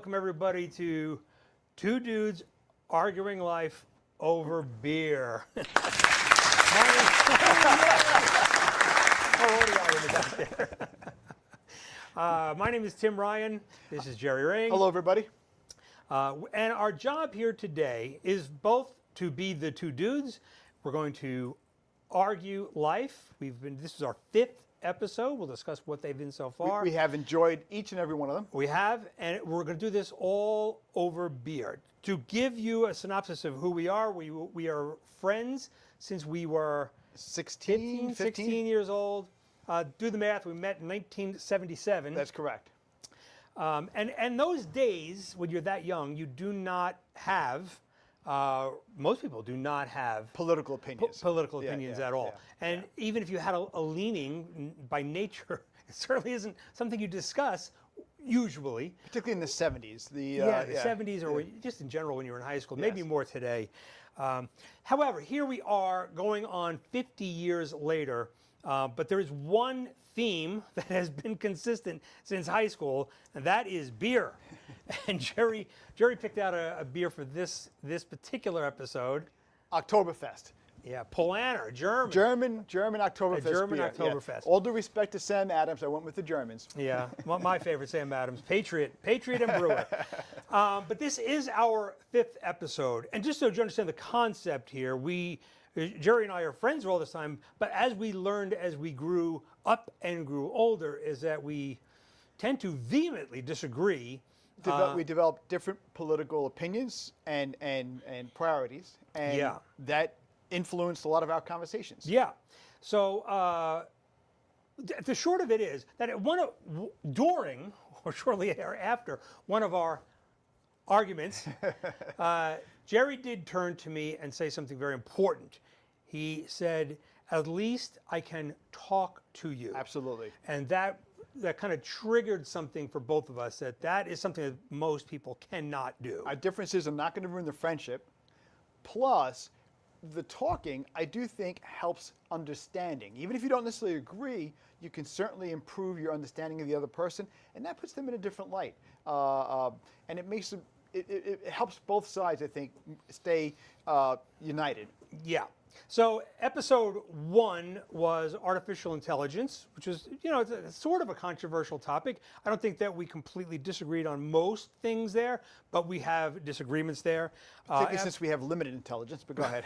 welcome everybody to Two Dudes Arguing Life Over Beer. My name is Tim Ryan. This is Jerry Ring. Hello, everybody. And our job here today is both to be the two dudes. We're going to argue life. This is our 5th episode. We'll discuss what they've been so far. We have enjoyed each and every one of them. We have, and we're going to do this all over beer. To give you a synopsis of who we are are friends since we were 16 years old. Do the math. We met in 1977. That's correct. And those days, when you're that young, you do not have, most people do not have Political opinions. Political opinions at all. And even if you had a leaning by nature, it certainly isn't something you discuss usually. Particularly in the 70s. The 70s or just in general when you were in high school, maybe more today. However, here we are going on 50 years later, but there is one theme that has been consistent since high school, and that is beer. And Jerry picked out a beer for this particular episode. Oktoberfest. Yeah, Polaner, German Oktoberfest. German beer. Oktoberfest. Yeah. All due respect to Sam Adams, I went with the Germans. Yeah, my favorite, Sam Adams, Patriot and brewer. But this is our 5th episode, and just so you understand the concept here, Jerry and I are friends for all this time, but as we learned as we grew up and grew older, is that we tend to vehemently disagree. We developed different political opinions and priorities, and that influenced a lot of our conversations. Yeah. So the short of it is that during or shortly after one of our arguments, Jerry did turn to me and say something very important. He said, "At least I can talk to you." Absolutely. And that kind of triggered something for both of us, that is something that most people cannot do. Our differences are not going to ruin the friendship. Plus, the talking, I do think, helps understanding. Even if you don't necessarily agree, you can certainly improve your understanding of the other person, and that puts them in a different light. And it makes them, it helps both sides, I think, stay united. Yeah. So episode 1 was artificial intelligence, which was, it's sort of a controversial topic. I don't think that we completely disagreed on most things there, but we have disagreements there. Particularly since we have limited intelligence, but go ahead.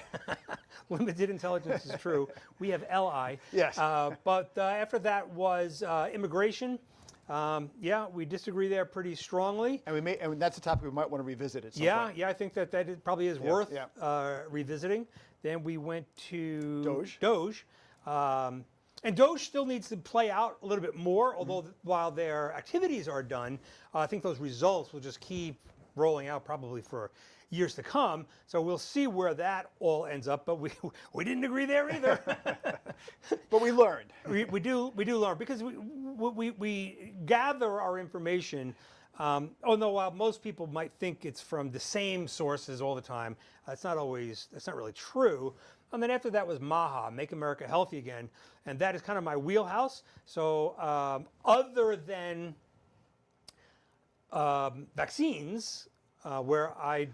Limited intelligence is true. We have LI. Yes. But after that was immigration. We disagree there pretty strongly. And that's a topic we might want to revisit at some point. Yeah, I think that probably is worth revisiting. Then we went to Doge. And Doge still needs to play out a little bit more, although while their activities are done, I think those results will just keep rolling out probably for years to come. So we'll see where that all ends up, but we didn't agree there either. But we learned. We do learn because we gather our information. Although while most people might think it's from the same sources all the time, that's not really true. And then after that was MAHA, Make America Healthy Again, and that is kind of my wheelhouse. So other than vaccines, where I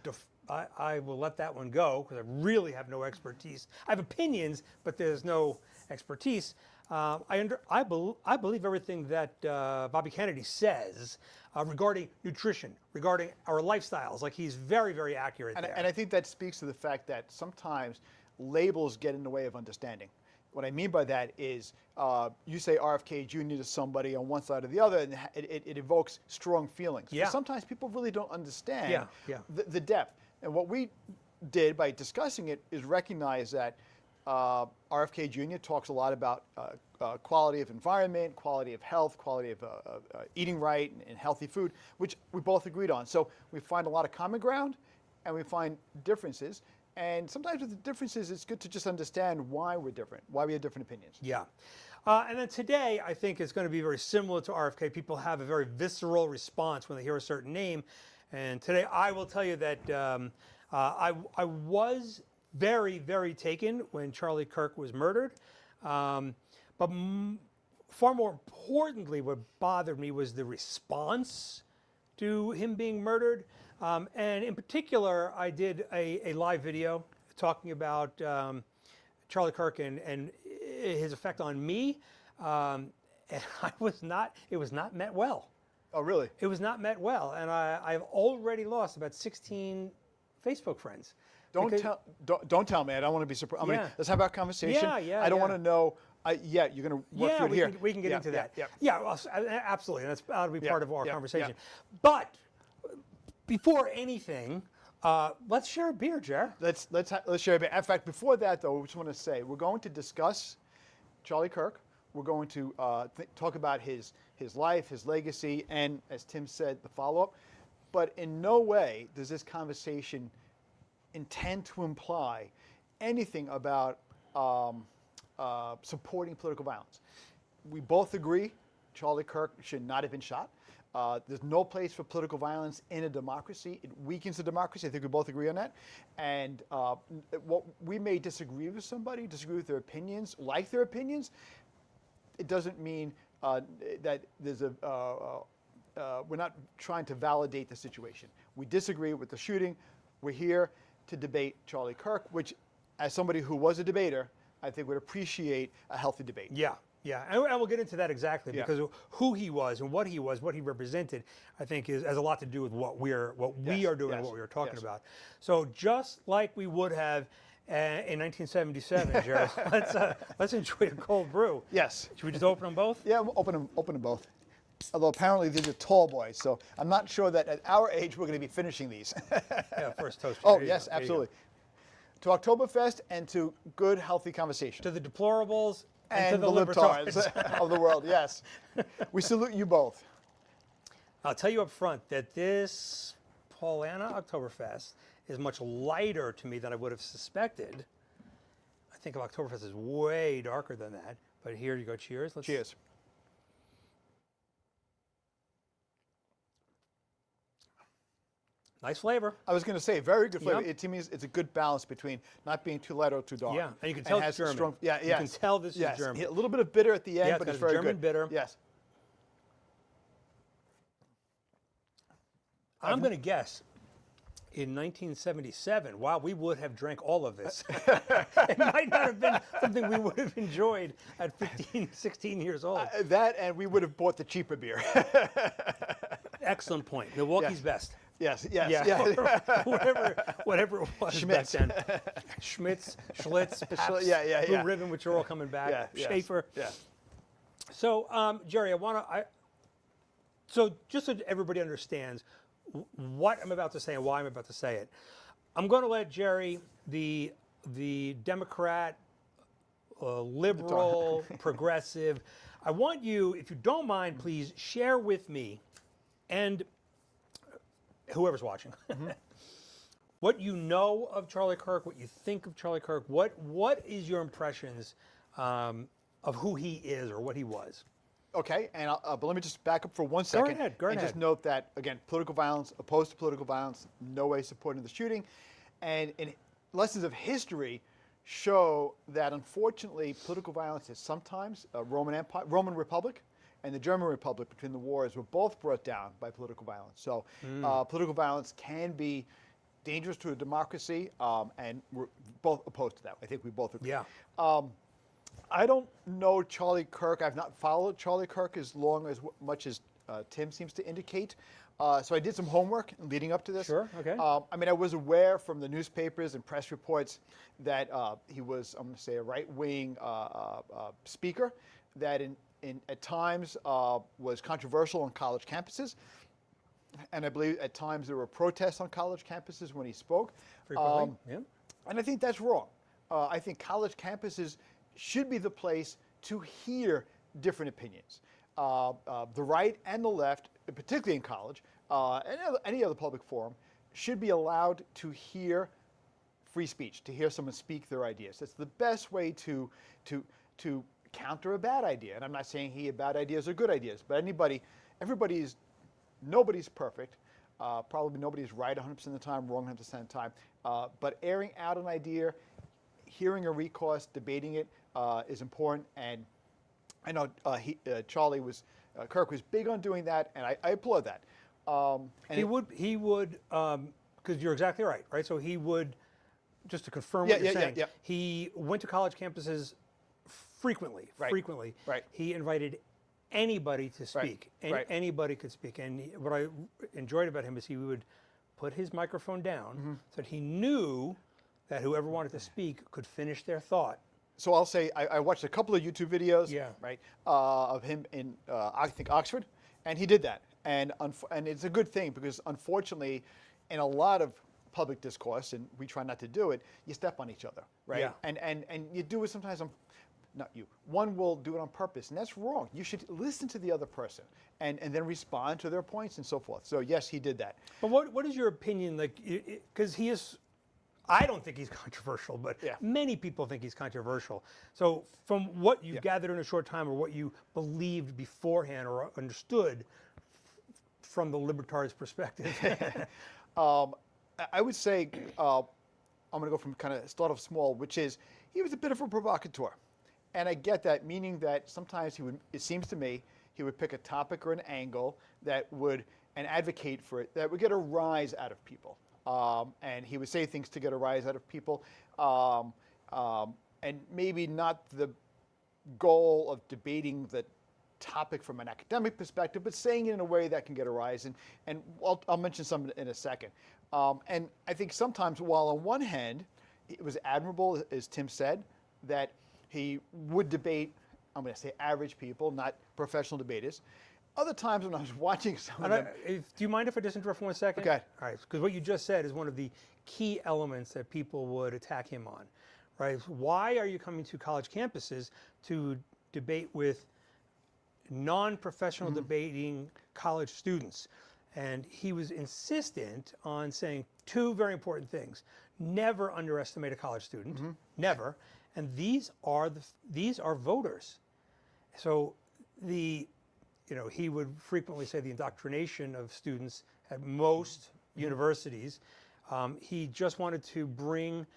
will let that one go because I really have no expertise. I have opinions, but there's no expertise. I believe everything that Bobby Kennedy says regarding nutrition, regarding our lifestyles. Like, he's very, very accurate there. And I think that speaks to the fact that sometimes labels get in the way of understanding. What I mean by that is you say RFK Jr. to somebody on one side or the other, and it evokes strong feelings. Yeah. Sometimes people really don't understand the depth. And what we did by discussing it is recognize that RFK Jr. talks a lot about quality of environment, quality of health, quality of eating right and healthy food, which we both agreed on. So we find a lot of common ground, and we find differences. And sometimes with the differences, it's good to just understand why we're different, why we have different opinions. Yeah. And then today, I think it's going to be very similar to RFK. People have a very visceral response when they hear a certain name. And today, I will tell you that I was very, very taken when Charlie Kirk was murdered. But far more importantly, what bothered me was the response to him being murdered. And in particular, I did a live video talking about Charlie Kirk and his effect on me. And it was not met well. Oh, really? It was not met well. And I've already lost about 16 Facebook friends. Don't tell me. I don't want to be surprised. I mean, let's have our conversation. Yeah. I don't want to know. You're going to work through it here. We can get into that. Yeah, well, absolutely. And that'll be part of our conversation. Yeah. But before anything, let's share a beer, Jer. Let's share a beer. In fact, before that, though, I just want to say we're going to discuss Charlie Kirk. We're going to talk about his life, his legacy, and, as Tim said, the follow-up. But in no way does this conversation intend to imply anything about supporting political violence. We both agree Charlie Kirk should not have been shot. There's no place for political violence in a democracy. It weakens the democracy. I think we both agree on that. And we may disagree with somebody, disagree with their opinions, like their opinions. It doesn't mean that there's we're not trying to validate the situation. We disagree with the shooting. We're here to debate Charlie Kirk, which, as somebody who was a debater, I think would appreciate a healthy debate. Yeah, and we'll get into that exactly because who he was and what he represented, I think has a lot to do with what we are doing and what we are talking about. So just like we would have in 1977, Jared, let's enjoy a cold brew. Yes. Should we just open them both? Yeah, we'll open them both. Although apparently these are tall boys, so I'm not sure that at our age we're going to be finishing these. Yeah, first toast. Oh, yes, absolutely. To Oktoberfest and to good, healthy conversation. To the deplorables and to the libtards libertards of the world, yes. We salute you both. I'll tell you up front that this Paulana Oktoberfest is much lighter to me than I would have suspected. I think Oktoberfest is way darker than that. But here you go. Cheers. Cheers. Nice flavor. I was going to say, very good flavor. To me, it's a good balance between not being too light or too dark. Yeah, and you can tell it's German. Strong, you can tell this is German. A little bit of bitter at the end, but it's very German good. bitter. Yes. I'm going to guess in 1977, while we would have drank all of this, it might not have been something we would have enjoyed at 15, 16 years old. That, and we would have bought the cheaper beer. Excellent point. Milwaukee's best. Yes. whatever it was Schmitz. back then. Schmitz, Schlitz, Pabst, Blue Ribbon, which are all coming back. Schaefer. Yeah. So, Jerry, so just so everybody understands what I'm about to say and why I'm about to say it, I'm going to let Jerry, the Democrat, liberal, progressive, I want you, if you don't mind, please share with me and whoever's watching, what you know of Charlie Kirk, what you think of Charlie Kirk, what is your impressions of who he is or what he was? Okay, and but let me just back up for 1 second. Go ahead. Just note that, again, political violence, opposed to political violence, no way supporting the shooting. And lessons of history show that, unfortunately, political violence is sometimes Roman Republic and the German Republic between the wars were both brought down by political violence. So political violence can be dangerous to a democracy, and we're both opposed to that. I think we both agree. Yeah. I don't know Charlie Kirk. I've not followed Charlie Kirk as much as Tim seems to indicate. So I did some homework leading up to this. Sure, okay. I mean, I was aware from the newspapers and press reports that he was, I'm going to say, a right-wing speaker that at times was controversial on college campuses. And I believe at times there were protests on college campuses when he spoke. Frequently, yeah. And I think that's wrong. I think college campuses should be the place to hear different opinions. The right and the left, particularly in college, and any other public forum, should be allowed to hear free speech, to hear someone speak their ideas. That's the best way to counter a bad idea. And I'm not saying bad ideas are good ideas, but nobody's perfect. Probably nobody's right 100% of the time, wrong 100% of the time. But airing out an idea, hearing a recourse, debating it is important. And I know Charlie Kirk was big on doing that, and I applaud that. He would, because you're exactly right, right? So he would, just to confirm Yeah, what you're yeah, saying, yeah. he went to college campuses frequently. Right. He invited anybody to speak. Right. Anybody could speak. And what I enjoyed about him is he would put his microphone down so that he knew that whoever wanted to speak could finish their thought. So I'll say I watched a couple of YouTube videos, Yeah. right, of him in I think Oxford, and he did that, and it's a good thing because unfortunately, in a lot of public discourse, and we try not to do it, you step on each other, right? Yeah. And you do it sometimes. Not you. One will do it on purpose, and that's wrong. You should listen to the other person and then respond to their points and so forth. So yes, he did that. But what is your opinion, like, because he is, I don't think he's controversial, but many people think he's controversial. So from what you gathered in a short time, or what you believed beforehand or understood from the libertarian's perspective. I would say, I'm going to go from kind of start off small, which is he was a bit of a provocateur. And I get that, meaning that sometimes he would, it seems to me, he would pick a topic or an angle that would, and advocate for it, that would get a rise out of people. And he would say things to get a rise out of people. And maybe not the goal of debating the topic from an academic perspective, but saying it in a way that can get a rise. And I'll mention some in a second. And I think sometimes, while on one hand, it was admirable, as Tim said, that he would debate, I'm going to say average people, not professional debaters. Other times when I was watching some of them... Do you mind if I just interrupt for 1 second? Okay. All right, because what you just said is one of the key elements that people would attack him on, right? Why are you coming to college campuses to debate with non-professional debating college students? And he was insistent on saying two very important things. Never underestimate a college student, never. And these are voters. So he would frequently say the indoctrination of students at most universities. He just wanted to bring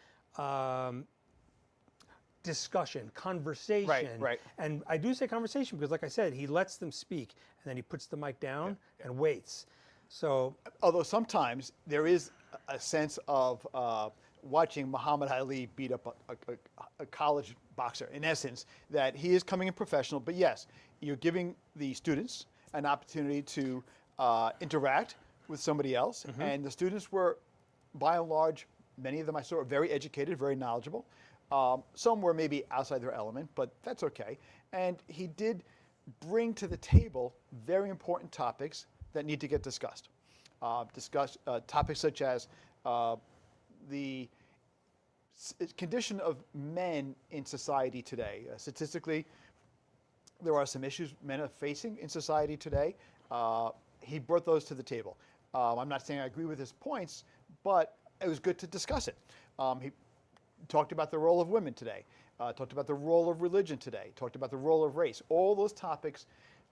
discussion, conversation. Right. And I do say conversation because, like I said, he lets them speak and then he puts the mic down and waits. So, although sometimes there is a sense of watching Muhammad Ali beat up a college boxer, in essence, that he is coming in professional. But yes, you're giving the students an opportunity to interact with somebody else. And the students were, by and large, many of them I saw, were very educated, very knowledgeable. Some were maybe outside their element, but that's okay. And he did bring to the table very important topics that need to get discussed. Topics such as the condition of men in society today. Statistically, there are some issues men are facing in society today. He brought those to the table. I'm not saying I agree with his points, but it was good to discuss it. He talked about the role of women today, talked about the role of religion today, talked about the role of race. All those topics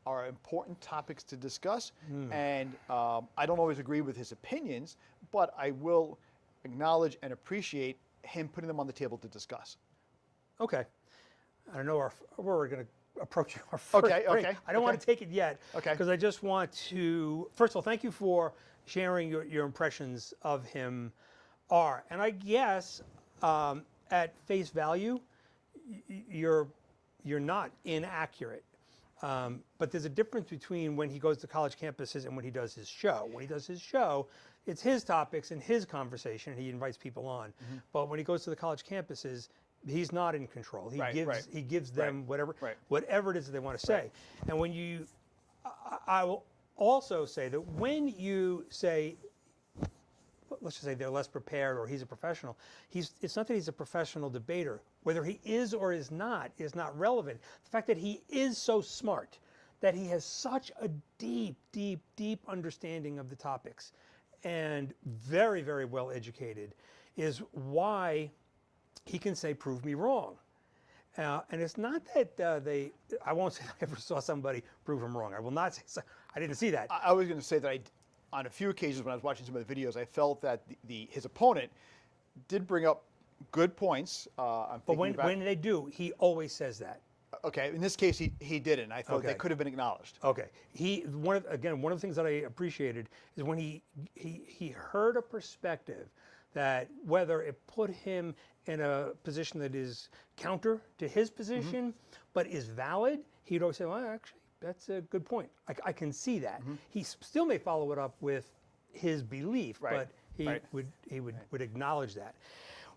are important topics to discuss, and I don't always agree with his opinions, but I will acknowledge and appreciate him putting them on the table to discuss. Okay. I don't know where we're going to approach our first break. I don't want to take it yet, because I just want to, first of all, thank you for sharing your impressions of him are. And I guess at face value, you're not inaccurate. But there's a difference between when he goes to college campuses and when he does his show. When he does his show, it's his topics and his conversation, and he invites people on. But when he goes to the college campuses, he's not in control. He gives them whatever it is that they want to say. And when I will also say that when you say, let's just say they're less prepared or he's a professional, it's not that he's a professional debater. Whether he is or is not relevant. The fact that he is so smart, that he has such a deep, deep, deep understanding of the topics and very, very well educated is why he can say, prove me wrong. And it's not that I won't say I ever saw somebody prove him wrong. I will not say so. I didn't see that. I was going to say that on a few occasions when I was watching some of the videos, I felt that his opponent did bring up good points. But when they do, he always says that. Okay, in this case, he didn't. I thought they could have been acknowledged. Okay. One of the things that I appreciated is when he heard a perspective that whether it put him in a position that is counter to his position, but is valid, he'd always say, well, actually, that's a good point. I can see that. He still may follow it up with his belief, but he would acknowledge that.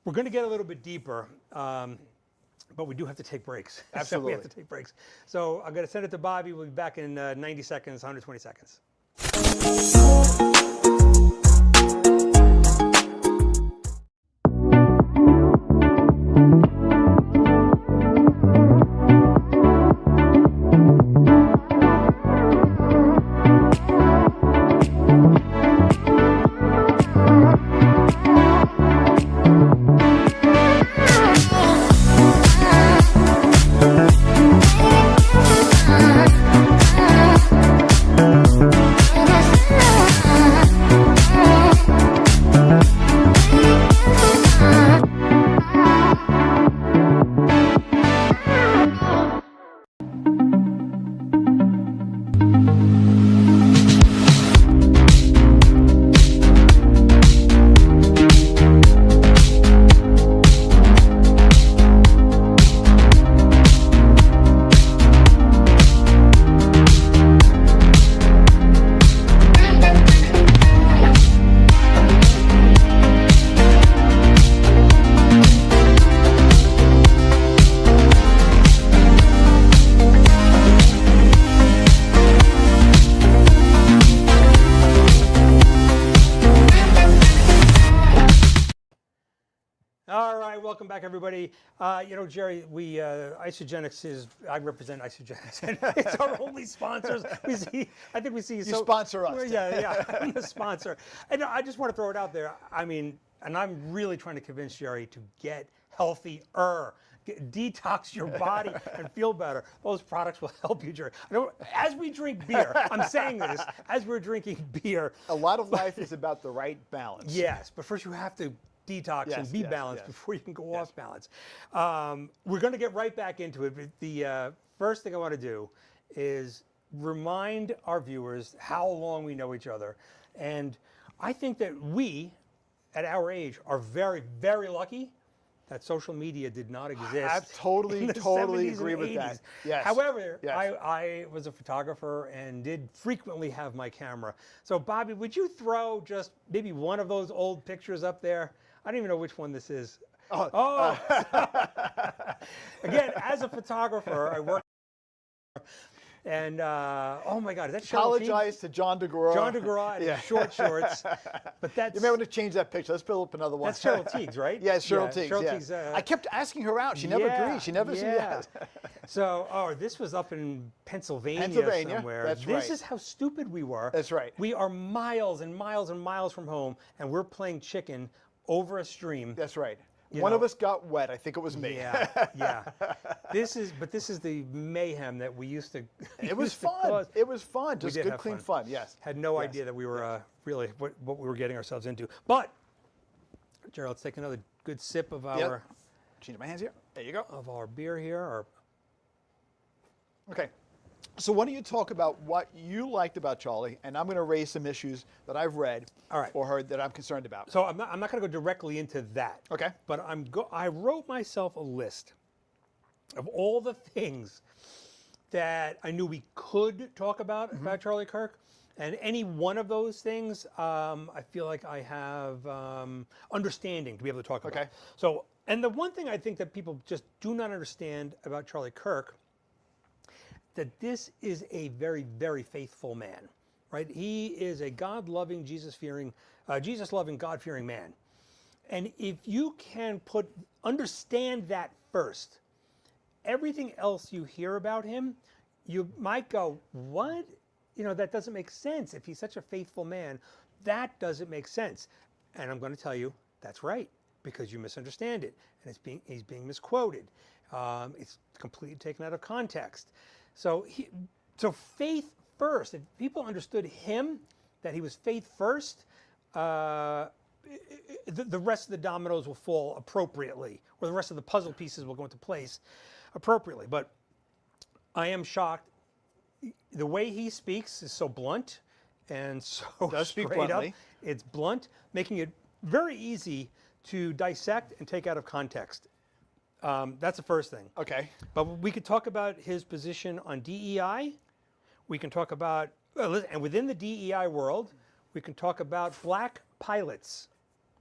We're going to get a little bit deeper. But we do have to take breaks. Absolutely. So we have to take breaks. So I'm going to send it to Bobby. We'll be back in 90 seconds, 120 seconds. Welcome back, everybody. Jerry, Isogenics is, I represent Isogenics, and it's our only sponsors. I think we see you sponsor us. Yeah, I'm the sponsor. And I just want to throw it out there. I mean, and I'm really trying to convince Jerry to get healthier. Detox your body and feel better. Those products will help you, Jerry. As we drink beer, I'm saying this, as we're drinking beer. A lot of life is about the right balance. Yes, but first you have to detox and be balanced before you can go off balance. We're going to get right back into it. But the first thing I want to do is remind our viewers how long we know each other. And I think that we, at our age, are very, very lucky that social media did not exist. I totally agree with 80s. that. Yes. However, I was a photographer and did frequently have my camera. So, Bobby, would you throw just maybe one of those old pictures up there? I don't even know which one this is. Again, as a photographer, I work. And oh my God, is that apologize to John DeGraw? John DeGraw in short shorts. But that's, you may want to change that picture. Let's build up another one. That's Cheryl Teagues, right? Yeah, Cheryl Teagues. I kept asking her out. She never agreed. She never said yes. So, this was up in Pennsylvania somewhere. That's right. This is how stupid we were. That's right. We are miles and miles and miles from home, and we're playing chicken over a stream. That's right. One of us got wet. I think it was me. Yeah. This is the mayhem that we used to. It was fun. It was fun. Just good, clean fun. Yes. Had no idea that we were really what we were getting ourselves into. But, Gerald, let's take another good sip of our. Change my hands here. There you go. Of our beer here. Okay. So why don't you talk about what you liked about Charlie, and I'm going to raise some issues that I've read or heard that I'm concerned about. So I'm not going to go directly into that. Okay. But I wrote myself a list of all the things that I knew we could talk about Charlie Kirk, and any one of those things, I feel like I have understanding to be able to talk about. Okay. So, and the one thing I think that people just do not understand about Charlie Kirk, that this is a very, very faithful man, right? He is a God-loving, Jesus-loving, God-fearing man. And if you can understand that first, everything else you hear about him, you might go, what? That doesn't make sense. If he's such a faithful man, that doesn't make sense. And I'm going to tell you, that's right, because you misunderstand it. And he's being misquoted. It's completely taken out of context. So faith first. If people understood him, that he was faith first, the rest of the dominoes will fall appropriately, or the rest of the puzzle pieces will go into place appropriately. But I am shocked. The way he speaks is so blunt and so Does speak straight bluntly. up. It's blunt, making it very easy to dissect and take out of context. That's the first thing. Okay. But we could talk about his position on DEI. We can talk about, and within the DEI world, we can talk about black pilots.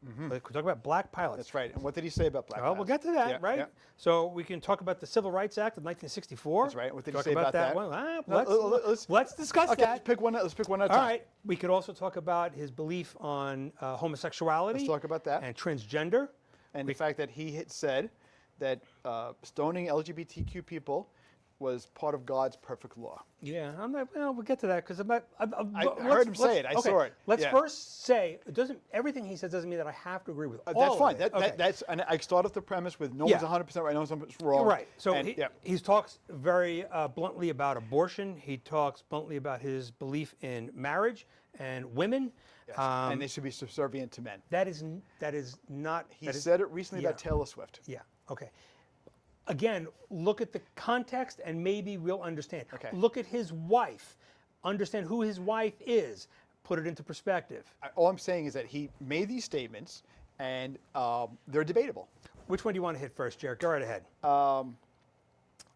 We can talk about black pilots. That's right. And what did he say about black Well, pilots? we'll get to that, Yeah, right? yeah. So we can talk about the Civil Rights Act of 1964. That's right. What did he Talk say about that? Well, No, let's discuss Okay, that. let's pick one at a All time. right. We could also talk about his belief on homosexuality. Let's talk about that. And transgender. And the fact that he had said that stoning LGBTQ people was part of God's perfect law. Yeah, well, we'll get to that because I heard him say it. I saw it. Let's Yeah. first say everything he says doesn't mean that I have to agree with all That's of fine. it. Okay. That's and I start off the premise with no Yeah. one's 100% right, no one's wrong. Right. So And, he talks very bluntly about abortion. He talks bluntly about his belief in marriage and women. yes. And they should be subservient to men. That is not. He said it recently yeah. about Taylor Swift. Yeah. Okay. Again, look at the context and maybe we'll understand. Okay. Look at his wife. Understand who his wife is. Put it into perspective. All I'm saying is that he made these statements, and they're debatable. Which one do you want to hit first, Jared? Go right ahead. I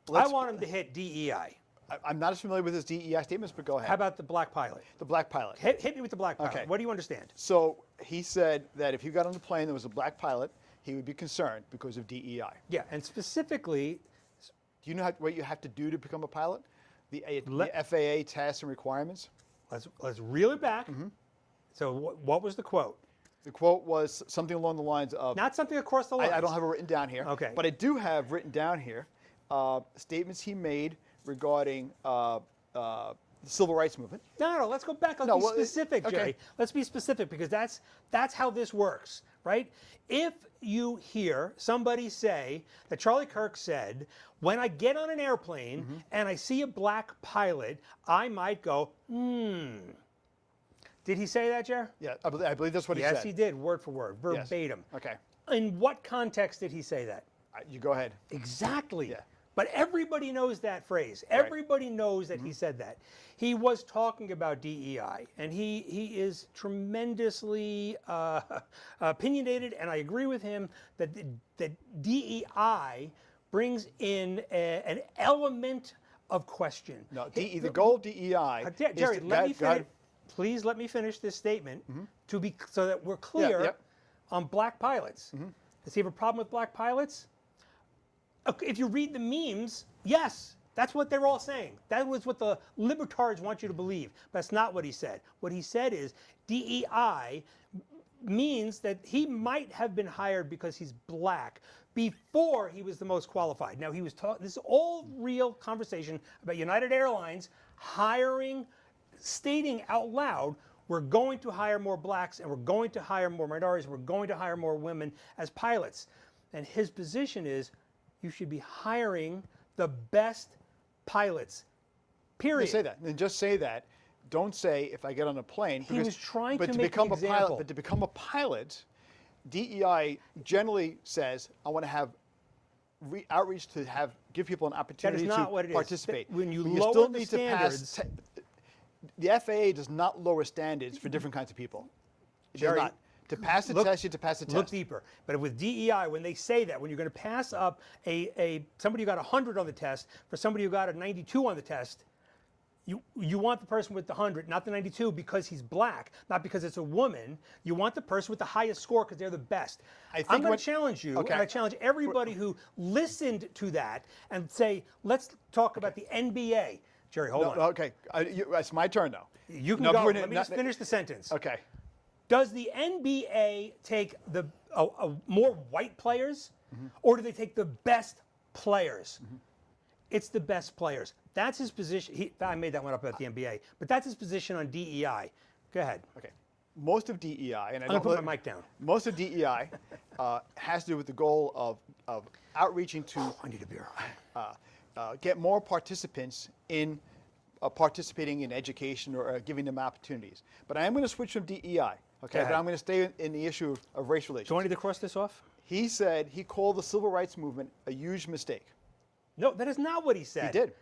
Let's- want him to hit DEI. I'm not as familiar with his DEI statements, but go ahead. How about the black pilot? the black pilot? Hit me with the black pilot. Okay. What do you understand? So he said that if he got on the plane, there was a black pilot, he would be concerned because of DEI. Yeah, and specifically, Do you know what you have to do to become a pilot? The FAA tests and requirements. let's reel it back. Mm-hmm. So what was the quote? The quote was something along the lines of, Not something across the lines. I don't have it written down here, Okay. but I do have written down here statements he made regarding the civil rights movement. No, let's go back. Let's No, be well, specific, okay. Jerry. Let's be specific because that's how this works, right? If you hear somebody say that Charlie Kirk said, when I get on an airplane and I see a black pilot, I might go, Did he say that, Jerry? Yeah, I believe that's what he said. Yes, he did, word for word, Yes. verbatim. Okay, In what context did he say that? you go ahead. Exactly. Yeah. But everybody knows that phrase. Everybody knows that he said that. He was talking about DEI, and he is tremendously opinionated, and I agree with him that DEI brings in an element of question. No, the goal of DEI is Jerry, to, let me go ahead. finish. Please let me finish this statement so that we're clear yep. on black pilots. Does he have a problem with black pilots? If you read the memes, yes, that's what they're all saying. That was what the libertarians want you to believe. That's not what he said. What he said is DEI means that he might have been hired because he's black before he was the most qualified. Now, he was talking, this is all real conversation about United Airlines hiring, stating out loud, we're going to hire more blacks and we're going to hire more minorities, we're going to hire more women as pilots. And his position is, you should be hiring the best pilots, period. Say that. Then just say that. Don't say if I get on a plane. He was trying but to to make become the a pilot. example. But to become a pilot, DEI generally says I want to have outreach to give people an opportunity not to what it is. participate. When you But lower still the need to pass. The FAA does not lower standards for different kinds of people. It does Jerry, not. To pass the test, you have to pass the test. Look deeper. But with DEI, when they say that, when you're going to pass up somebody who got 100 on the test for somebody who got a 92 on the test, you want the person with the 100, not the 92, because he's black, not because it's a woman. You want the person with the highest score because they're the best. I'm going to challenge you, Okay. and I challenge everybody who listened to that and say, let's talk about the NBA. Jerry, hold on. Okay, it's my turn now. You can No, go. before- Let me just finish the sentence. Okay. Does the NBA take more white players, or do they take the best players? It's the best players. That's his position. I made that one up about the NBA, but that's his position on DEI. Go ahead. Okay. Most of DEI, and I'm going to put my mic down. Most of DEI has to do with the goal of outreaching to I need a beer. get more participants in participating in education or giving them opportunities. But I am going to switch from DEI, okay? ahead. But I'm going to stay in the issue of race relations. Do you want me to cross this off? He said he called the civil rights movement a huge mistake. No, that is not what he said. He did.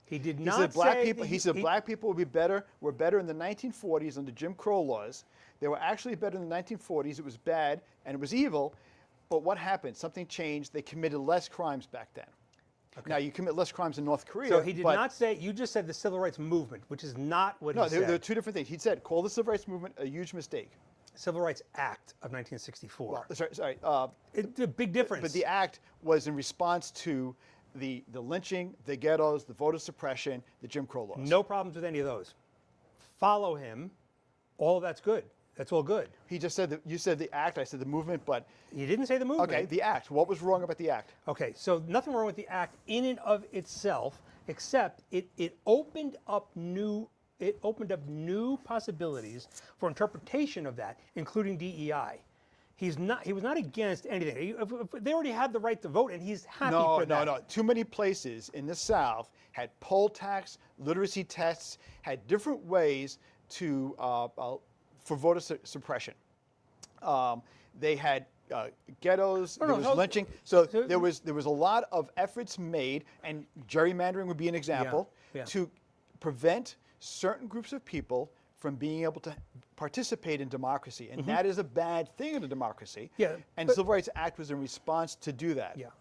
He did He not said black say people. He said black people would be better. Were better in the 1940s under Jim Crow laws. They were actually better in the 1940s. It was bad and it was evil. But what happened? Something changed. They committed less crimes back then. Okay. Now you commit less crimes in North Korea. So he did not say. You just said the civil rights movement, which is not what he said. No, there are two different things. He said, "Call the civil rights movement a huge mistake." Civil Rights Act of 1964. Well, sorry. It's a big difference. But the act was in response to the lynching, the ghettos, the voter suppression, the Jim Crow laws. No problems with any of those. Follow him. All of that's good. That's all good. He just said that you said the act, I said the movement, but You didn't say the movement. okay, the act. What was wrong about the act? Okay, so nothing wrong with the act in and of itself, except it opened up new possibilities for interpretation of that, including DEI. He was not against anything. They already had the right to vote, and he's happy for that. No. Too many places in the South had poll tax, literacy tests, had different ways to for voter suppression. They had ghettos. There was lynching. So there was a lot of efforts made, and gerrymandering would be an example to prevent certain groups of people from being able to participate in democracy, and that is a bad thing in a democracy. Yeah, and the Civil Rights Act was in response to do that. Yeah.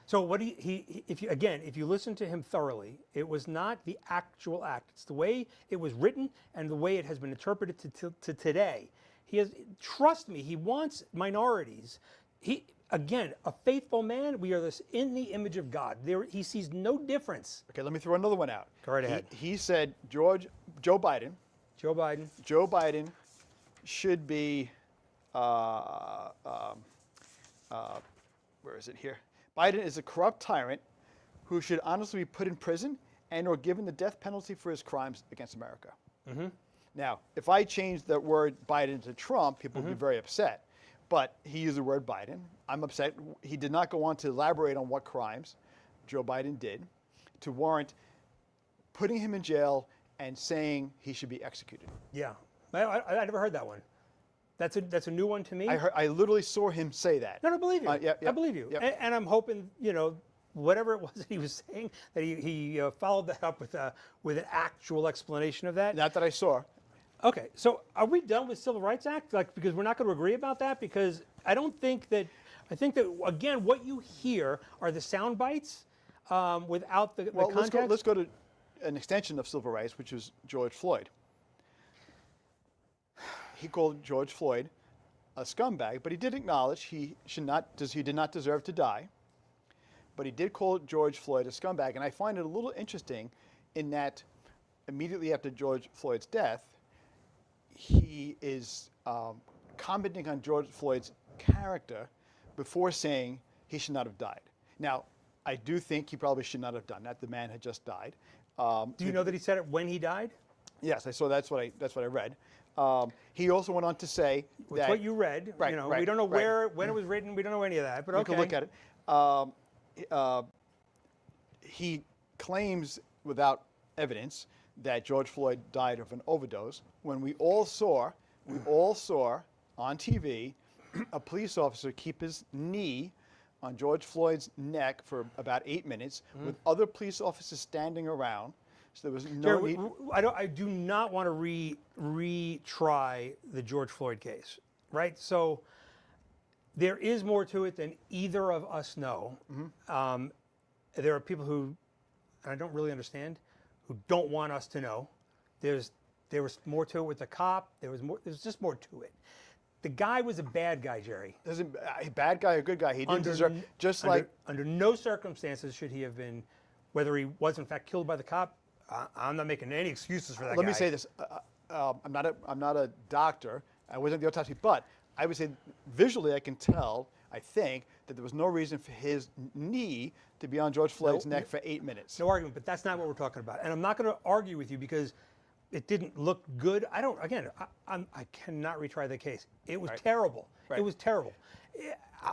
So what if you listen to him thoroughly, it was not the actual act. It's the way it was written and the way it has been interpreted to today. Trust me, he wants minorities. Again, a faithful man. We are in the image of God. He sees no difference. Okay, let me throw another one out. Go right ahead. He said Joe Biden should be, where is it here? Biden is a corrupt tyrant who should honestly be put in prison and or given the death penalty for his crimes against America. Now, if I change the word Biden to Trump, people would be very upset. But he used the word Biden. I'm upset. He did not go on to elaborate on what crimes Joe Biden did to warrant putting him in jail and saying he should be executed. Yeah, I never heard that one. That's a new one to me. I literally saw him say that. No, I believe you. I believe you. Yep. And I'm hoping, whatever it was that he was saying, that he followed that up with an actual explanation of that. Not that I saw. Okay, so are we done with Civil Rights Act? Because we're not going to agree about that, because I think that again, what you hear are the sound bites without the context. Let's go to an extension of civil rights, which was George Floyd. He called George Floyd a scumbag, but he did acknowledge he did not deserve to die. But he did call George Floyd a scumbag, and I find it a little interesting in that immediately after George Floyd's death, he is commenting on George Floyd's character before saying he should not have died. Now, I do think he probably should not have done that. The man had just died. Do you know that he said it when he died? Yes, I saw. That's what I read. He also went on to say that it's what you read. Right, we don't know when it was written. We don't know any of that. But you okay, can look at it. He claims without evidence that George Floyd died of an overdose, when we all saw on TV a police officer keep his knee on George Floyd's neck for about 8 minutes with other police officers standing around. So there was no need. I do not want to retry the George Floyd case, right? So there is more to it than either of us know. There are people who, and I don't really understand, who don't want us to know. There was more to it with the cop. There's just more to it. The guy was a bad guy, Jerry. A bad guy or good guy? He didn't deserve. Under no circumstances should he have been, whether he was in fact killed by the cop. I'm not making any excuses for that guy. Let me say this. I'm not a doctor. I wasn't the autopsy, but I would say visually I can tell, I think, that there was no reason for his knee to be on George Floyd's neck for 8 minutes. No argument, but that's not what we're talking about. And I'm not going to argue with you because it didn't look good. I cannot retry the case. It was terrible. Right. It was terrible.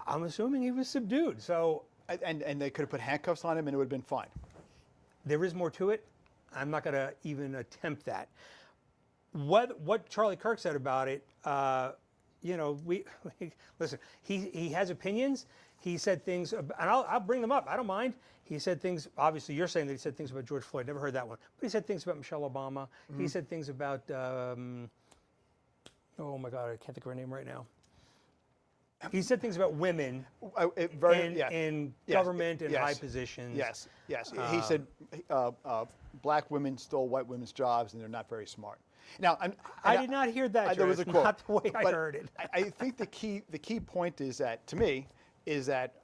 I'm assuming he was subdued. So and they could have put handcuffs on him and it would have been fine. There is more to it. I'm not going to even attempt that. What Charlie Kirk said about it, listen, he has opinions. He said things, and I'll bring them up. I don't mind. He said things, obviously you're saying that he said things about George Floyd. Never heard that one. But he said things about Michelle Obama. He said things about, oh my God, I can't think of her name right now. He said things about women in government and high positions. Yes. He said black women stole white women's jobs and they're not very smart. Now, I did not hear that. There was a quote. Not the way I heard it. I think the key point is that, to me, is that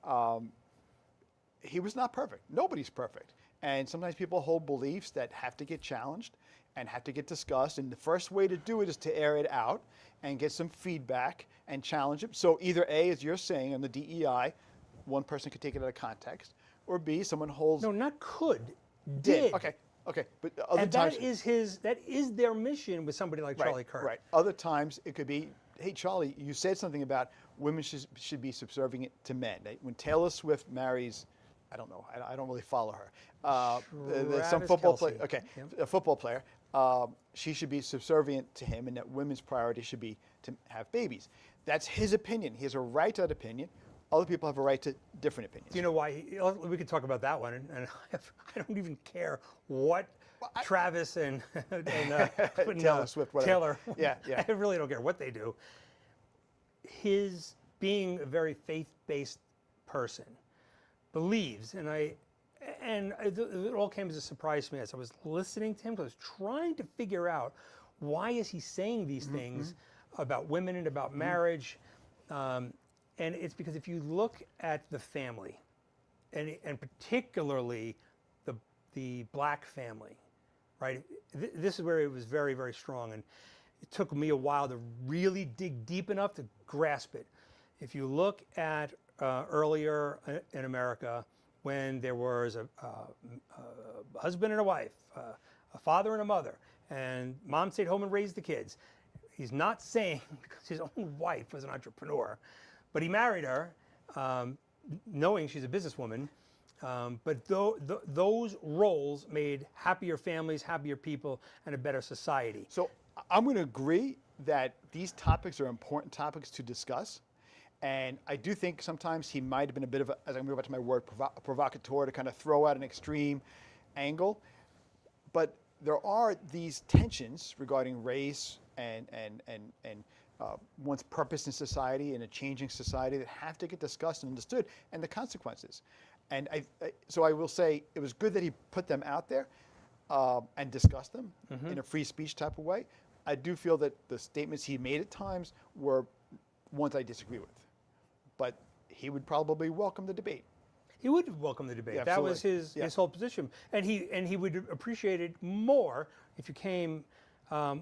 he was not perfect. Nobody's perfect. And sometimes people hold beliefs that have to get challenged and have to get discussed. And the first way to do it is to air it out and get some feedback and challenge it. So either A, as you're saying, on the DEI, one person could take it out of context, or B, someone holds... No, not could. Did. Okay. But other and times... that is their mission with somebody like Charlie Kirk. Right. Other times it could be, hey, Charlie, you said something about women should be subservient to men. When Taylor Swift marries... I don't know. I don't really follow her. Some football player. Okay, yep. A football player. She should be subservient to him, and that women's priority should be to have babies. That's his opinion. He has a right to that opinion. Other people have a right to different opinions. Do you know why? We could talk about that one, and I don't even care what Travis and Taylor Swift, whatever. Taylor. Yeah. I really don't care what they do. His being a very faith-based person believes, and it all came as a surprise to me as I was listening to him, because I was trying to figure out why is he saying these things about women and about marriage, and it's because if you look at the family, and particularly the black family, right? This is where it was very, very strong, and it took me a while to really dig deep enough to grasp it. If you look at earlier in America, when there was a husband and a wife, a father and a mother, and mom stayed home and raised the kids. He's not saying because his own wife was an entrepreneur, but he married her knowing she's a businesswoman. But those roles made happier families, happier people, and a better society. So I'm going to agree that these topics are important topics to discuss. And I do think sometimes he might have been a bit of as I move back to my word, provocateur, to kind of throw out an extreme angle. But there are these tensions regarding race and one's purpose in society and a changing society that have to get discussed and understood, and the consequences. And so I will say it was good that he put them out there and discussed them in a free speech type of way. I do feel that the statements he made at times were ones I disagree with. But he would probably welcome the debate. He would welcome the debate. Yeah, that was his whole position, and he would appreciate it more if you came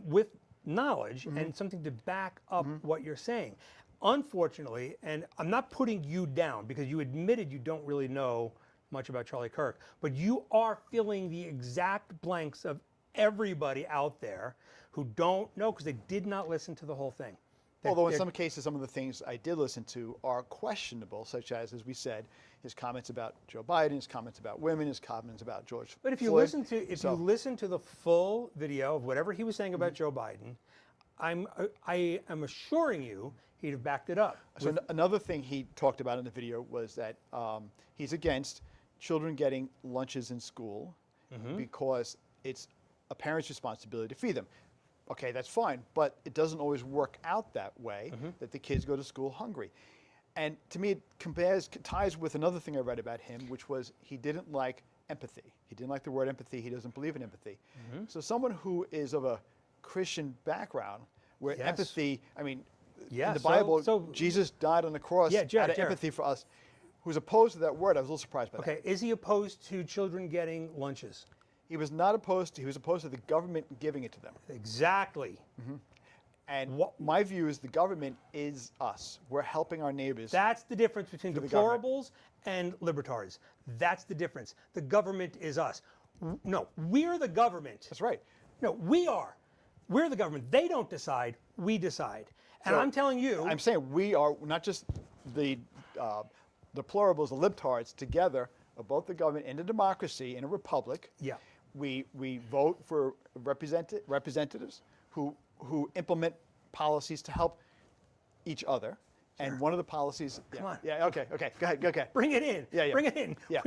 with knowledge and something to back up what you're saying. Unfortunately, and I'm not putting you down because you admitted you don't really know much about Charlie Kirk, but you are filling the exact blanks of everybody out there who don't know because they did not listen to the whole thing. Although in some cases, some of the things I did listen to are questionable, such as we said, his comments about Joe Biden, his comments about women, his comments about George Floyd. But if you listen to the full video of whatever he was saying about Joe Biden, I am assuring you he'd have backed it up. So another thing he talked about in the video was that he's against children getting lunches in school because it's a parent's responsibility to feed them. Okay, that's fine, but it doesn't always work out that way, that the kids go to school hungry. And to me, it ties with another thing I read about him, which was he didn't like empathy. He didn't like the word empathy. He doesn't believe in empathy. So someone who is of a Christian background, where empathy, I mean, in the Bible, Jesus died on the cross out of empathy for us, who's opposed to that word. I was a little surprised by that. Okay, is he opposed to children getting lunches? He was not opposed to, he was opposed to the government giving it to them. Exactly. And my view is the government is us. We're helping our neighbors. That's the difference between deplorables and libertarians. That's the difference. The government is us. No, we're the government. That's right. No, we are. We're the government. They don't decide. We decide. And I'm telling you. I'm saying we are not just the deplorables, the libtards together, of both the government and a democracy in a republic. Yeah. We vote for representatives who implement policies to help each other, And one of the policies. Come on. Yeah. Okay. Go ahead. Go ahead. Bring it in. Yeah. Bring it in. Yeah.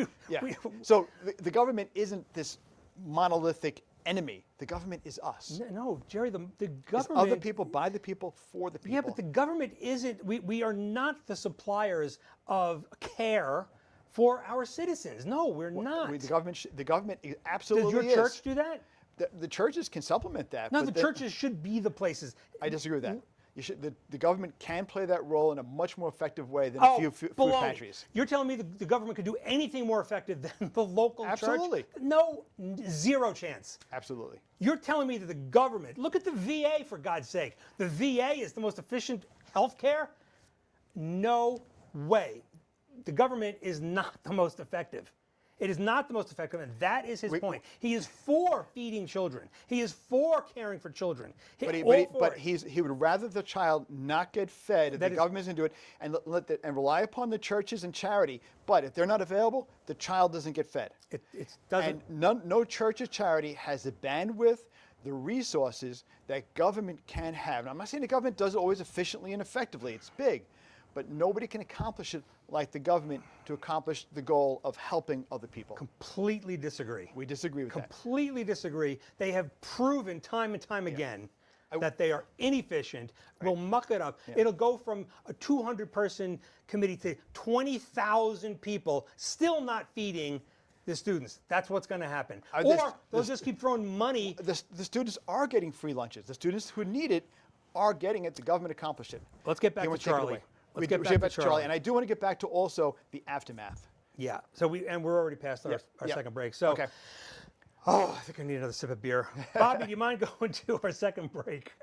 So the government isn't this monolithic enemy. The government is us. No, Jerry, the government. It's of the people, by the people, for the people. Yeah, but the government isn't. We are not the suppliers of care for our citizens. No, we're not. The government absolutely Does your church do that? The churches can supplement that. No, the churches should be the places. I disagree with that. The government can play that role in a much more effective way than a few food pantries. You're telling me the government could do anything more effective than the local Absolutely. church? No, zero chance. Absolutely. You're telling me that the government, look at the VA for God's sake. The VA is the most efficient health care? No way. The government is not the most effective. It is not the most effective, and that is his point. He is for feeding children. He is for caring for children. But he would rather the child not get fed if the government doesn't do it, and rely upon the churches and charity. But if they're not available, the child doesn't get fed. It doesn't. And no church or charity has the bandwidth, the resources that government can have. And I'm not saying the government does it always efficiently and effectively. It's big. But nobody can accomplish it like the government to accomplish the goal of helping other people. Completely disagree. We disagree with that. Completely disagree. They have proven time and time again that they are inefficient, will muck it up. It'll go from a 200-person committee to 20,000 people still not feeding the students. That's what's going to happen. Or they'll just keep throwing money. The students are getting free lunches. The students who need it are getting it. The government accomplished it. Let's get back to Charlie. Let's get back to Charlie. And I do want to get back to also the aftermath. Yeah. So we're already past our second break. So, okay. Oh, I think I need another sip of beer. Bobby, do you mind going to our second break?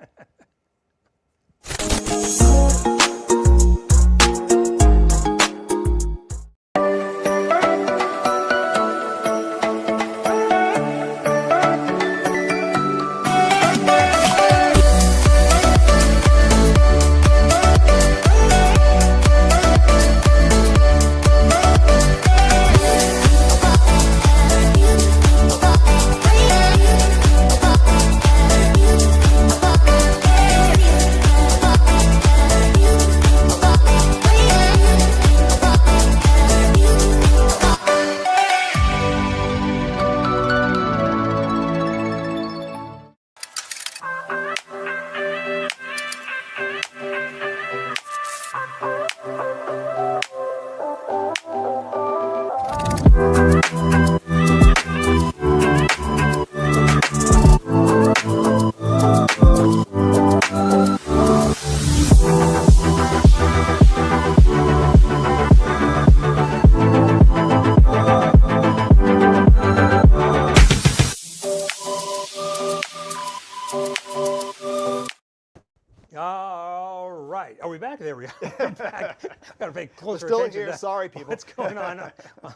All right. Are we back? There we are. We're back. Got to pay closer We're still attention here. to Sorry, people. what's going on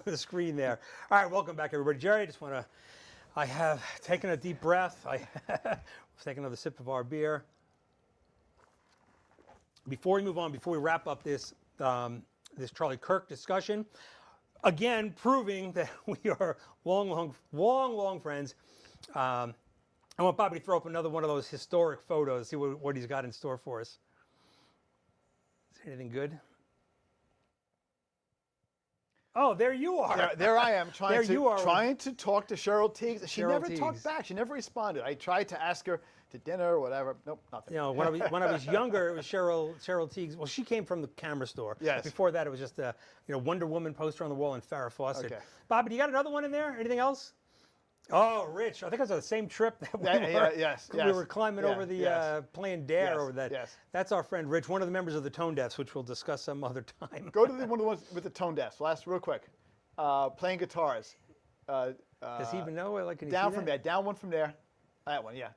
the screen there. All right, welcome back, everybody. Jerry, I have taken a deep breath. I have taken another sip of our beer. Before we move on, before we wrap up this Charlie Kirk discussion, again proving that we are long friends. I want Bobby to throw up another one of those historic photos, see what he's got in store for us. Is there anything good? Oh, there you are. There I am trying to talk to Cheryl Teagues. She never Teagues. talked back. She never responded. I tried to ask her to dinner or whatever. Nope, nothing. You know, when I was younger, it was Cheryl Teagues. Well, she came from the camera store. Yes. Before that, it was just a Wonder Woman poster on the wall and Farrah Fawcett. Okay. Bobby, do you got another one in there? Anything else? Oh, Rich. I think it was on the same trip that we were climbing over the playing Dare over that. Yes. That's our friend Rich, one of the members of the Tone Deafs, which we'll discuss some other time. Go to one of the ones with the Tone Deafs. Last, real quick. Playing guitars. Does he even know? Can he down see from that? there. Down one from there. That one, yeah.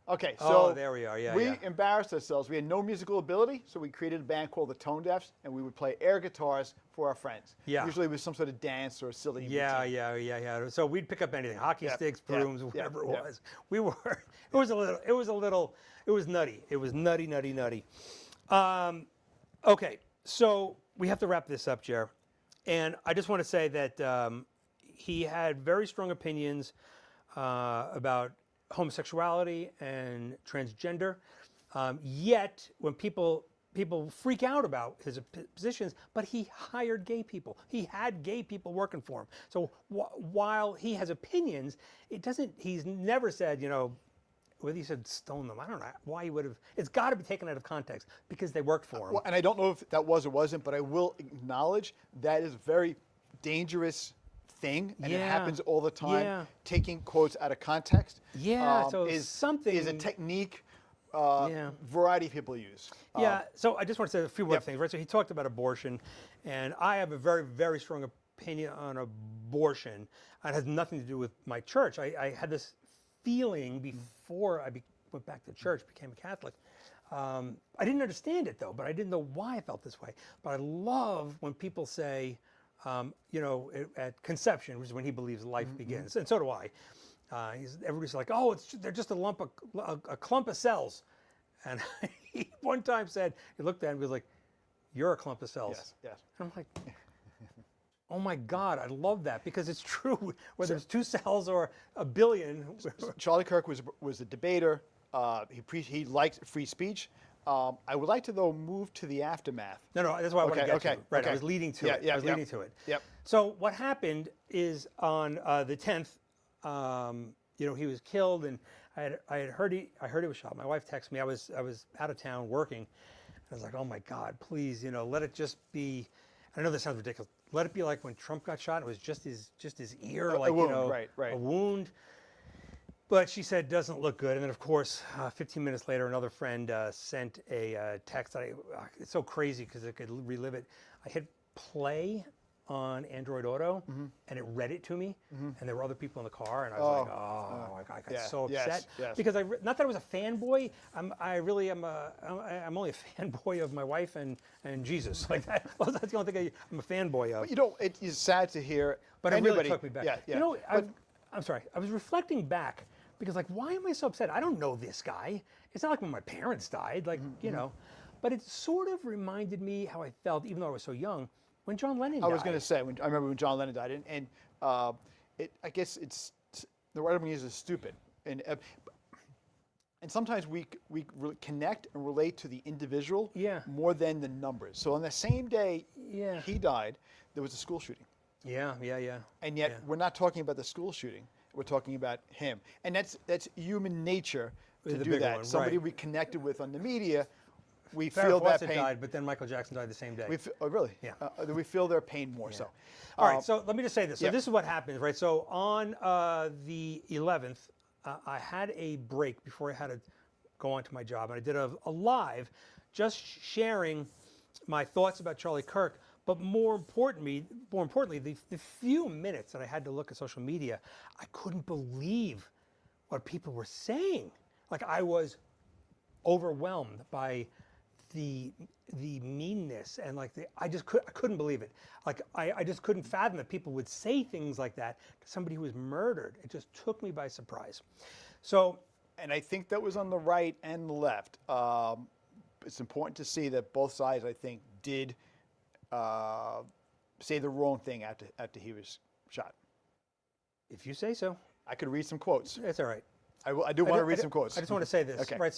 Okay, so there we are. Yeah, we embarrassed ourselves. We had no musical ability, so we created a band called the Tone Deafs, and we would play air guitars for our friends. Yeah. Usually with some sort of dance or a silly routine. Yeah. So we'd pick up anything, hockey sticks, brooms, whatever it was. We were. It was nutty. It was nutty. Okay, so we have to wrap this up, Jer. And I just want to say that he had very strong opinions about homosexuality and transgender. Yet, when people people freak out about his positions, but he hired gay people. He had gay people working for him. So while he has opinions, he's never said, whether he said stone them, I don't know why he would have. It's got to be taken out of context because they worked for him. Well, and I don't know if that was or wasn't, but I will acknowledge that is a very dangerous thing, and it happens all the time. Taking quotes out of context. So is a technique variety of people use. So I just want to say a few more things, right? So he talked about abortion, and I have a very, very strong opinion on abortion. It has nothing to do with my church. I had this feeling before I went back to church, became a Catholic. I didn't understand it though, but I didn't know why I felt this way. But I love when people say, at conception, which is when he believes life begins, and so do I. Everybody's like, oh, they're just a clump of cells. And he one time said, he looked at him and was like, you're a clump of cells. Yes. And I'm like, oh my God, I love that because it's true, whether it's 2 cells or a billion. Charlie Kirk was a debater. He liked free speech. I would like to, though, move to the aftermath. No, that's why I want to get to. Right, I was leading to it. I was leading to it. Yep. So what happened is on the 10th, he was killed, and I heard he was shot. My wife texted me. I was out of town working. I was like, oh my God, please, let it just be. I know this sounds ridiculous. Let it be like when Trump got shot. It was just his ear, like a wound, right. a wound. But she said doesn't look good. And then of course, 15 minutes later, another friend sent a text. It's so crazy because it could relive it. I hit play on Android Auto, and it read it to me, and there were other people in the car, and I was like, I got so upset because not that I was a fanboy. I'm only a fanboy of my wife and Jesus. Like that. That's the only thing I'm a fanboy of. But, it is sad to hear. But it really took me back. Yeah. I'm sorry. I was reflecting back because, like, why am I so upset? I don't know this guy. It's not like when my parents died, like But it sort of reminded me how I felt, even though I was so young, when John Lennon died. I was going to say, I remember when John Lennon died, and I guess it's the word I'm going to use is stupid, and sometimes we connect and relate to the individual more than the numbers. So on the same day he died, there was a school shooting. Yeah. And yet we're not talking about the school shooting. We're talking about him, and that's human nature to do that. One, Somebody right. we connected with on the media. We Farrah feel that Fawcett pain. died, but then Michael Jackson died the same day. Oh, really? Yeah. We feel their pain more so. All right, so let me just say this. So this is what happens, right? So on the 11th, I had a break before I had to go on to my job. And I did a live just sharing my thoughts about Charlie Kirk. But more importantly, the few minutes that I had to look at social media, I couldn't believe what people were saying. Like I was overwhelmed by the meanness and like I couldn't believe it. Like I just couldn't fathom that people would say things like that to somebody who was murdered. It just took me by surprise. So, and I think that was on the right and the left. It's important to see that both sides, I think, did say the wrong thing after he was shot. If you say so. I could read some quotes. It's all right. I do want to read some quotes. I just want to say this. Okay. Right.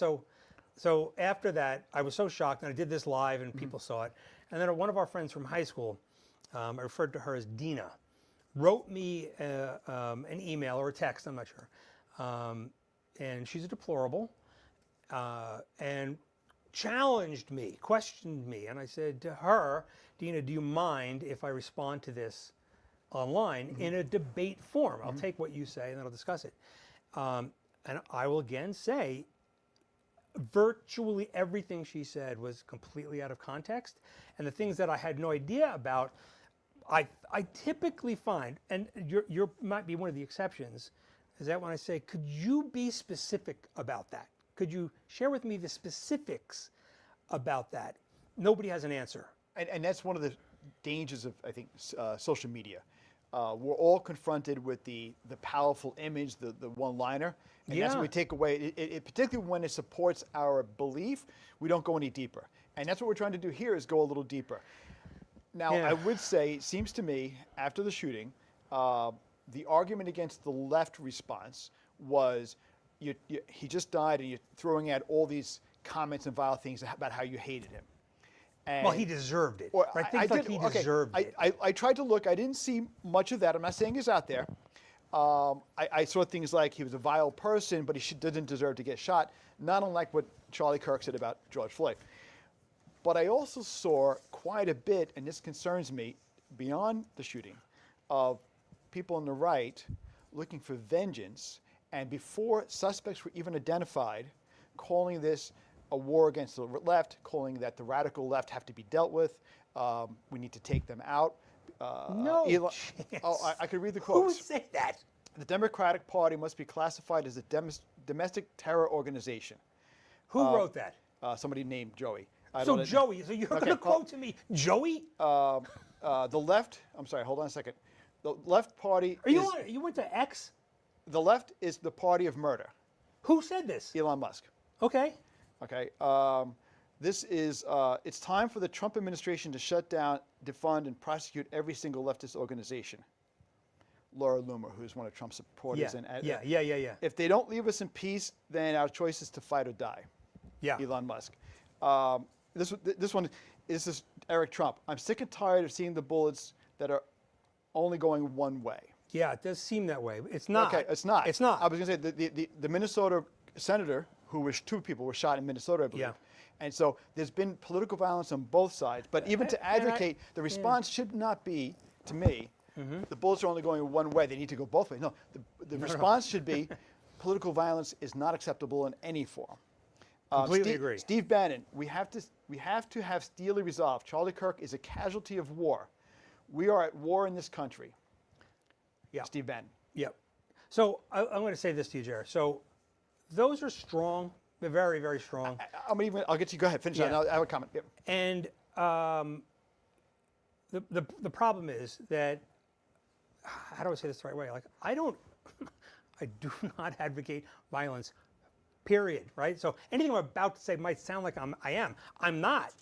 So after that, I was so shocked, and I did this live, and people saw it. And then one of our friends from high school, I referred to her as Dina, wrote me an email or a text, I'm not sure, and she's a deplorable, and challenged me, questioned me, and I said to her, Dina, do you mind if I respond to this online in a debate form? I'll take what you say, and then I'll discuss it. And I will again say, virtually everything she said was completely out of context, and the things that I had no idea about, I typically find, and you might be one of the exceptions, is that when I say, could you be specific about that? Could you share with me the specifics about that? Nobody has an answer. And that's one of the dangers of, I think, social media. We're all confronted with the powerful image, the one-liner, and that's what we take away. It particularly when it supports our belief, we don't go any deeper. And that's what we're trying to do here is go a little deeper. Now, I would say, it seems to me, after the shooting, the argument against the left response was, he just died and you're throwing out all these comments and vile things about how you hated him. And, well, he deserved it. or I think he deserved it. I tried to look. I didn't see much of that. I'm not saying it's out there. I saw things like he was a vile person, but he didn't deserve to get shot, not unlike what Charlie Kirk said about George Floyd. But I also saw quite a bit, and this concerns me, beyond the shooting, of people on the right looking for vengeance, and before suspects were even identified, calling this a war against the left, calling that the radical left have to be dealt with. We need to take them out. No chance. Oh, I could read the Who quotes. would say that? The Democratic Party must be classified as a domestic terror organization. Who wrote that? Somebody named Joey. So Joey, so you're going to quote to me Joey? The left, I'm sorry, hold on a second. The left party You went to X? The left is the party of murder. Who said this? Elon Musk. Okay. Okay. This is, it's time for the Trump administration to shut down, defund, and prosecute every single leftist organization. Laura Loomer, who's one of Trump's supporters. Yeah. If they don't leave us in peace, then our choice is to fight or die. Yeah. Elon Musk. This one is Eric Trump. I'm sick and tired of seeing the bullets that are only going one way. Yeah, it does seem that way. It's not. Okay, it's not. It's not. I was going to say the Minnesota senator, who was 2 people were shot in Minnesota, I believe. Yeah. And so there's been political violence on both sides. But even to advocate, the response should not be, to me, the bullets are only going one way. They need to go both ways. No, the response should be political violence is not acceptable in any form. Completely agree. Steve Bannon, we have to have steely resolve. Charlie Kirk is a casualty of war. We are at war in this country. Yeah. Steve Bannon. Yep. So I'm going to say this to you, Jared. So those are strong. They're very, very strong. I'll get to you. Go ahead. Finish that. I have a comment. Yep. And the problem is that, how do I say this the right way? Like, I do not advocate violence, period, right? So anything I'm about to say might sound like I am. I'm not.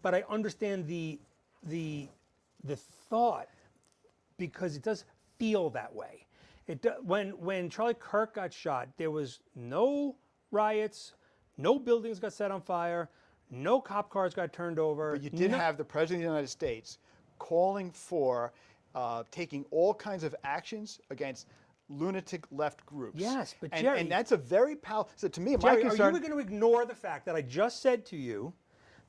But I understand the thought, because it does feel that way. When Charlie Kirk got shot, there was no riots, no buildings got set on fire, no cop cars got turned over. But you did have the President of the United States calling for taking all kinds of actions against lunatic left groups. Yes, but and, Jerry... And that's a very powerful... So to me, Jerry, my concern... are you going to ignore the fact that I just said to you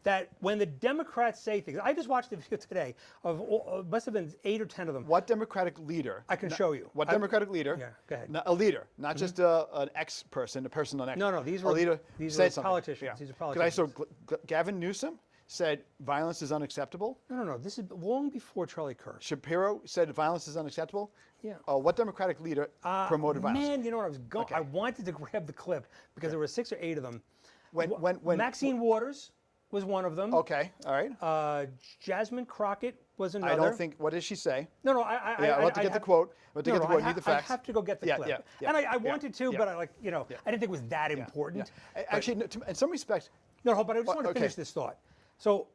that when the Democrats say things... I just watched the video today of, must have been 8 or 10 of them. What Democratic leader... I can show you. What Democratic leader... Yeah, go ahead. A leader, not just an ex-person, a person on X. No, these were, these were politicians. Yeah. These are politicians. Because I saw Gavin Newsom said violence is unacceptable. No. This is long before Charlie Kirk. Shapiro said violence is unacceptable. Yeah. What Democratic leader promoted violence? Man, you know what I was going... Okay. I wanted to grab the clip because there were 6 or 8 of them. When Maxine Waters was one of them. Okay, all right. Jasmine Crockett was another. I don't think... What did she say? No. I'll have to get the quote. I'll have to get the quote. Need the facts. I have to go get the clip. Yeah. And I wanted to, but I didn't think it was that important. Actually, in some respects... No, but I just want to finish this thought. So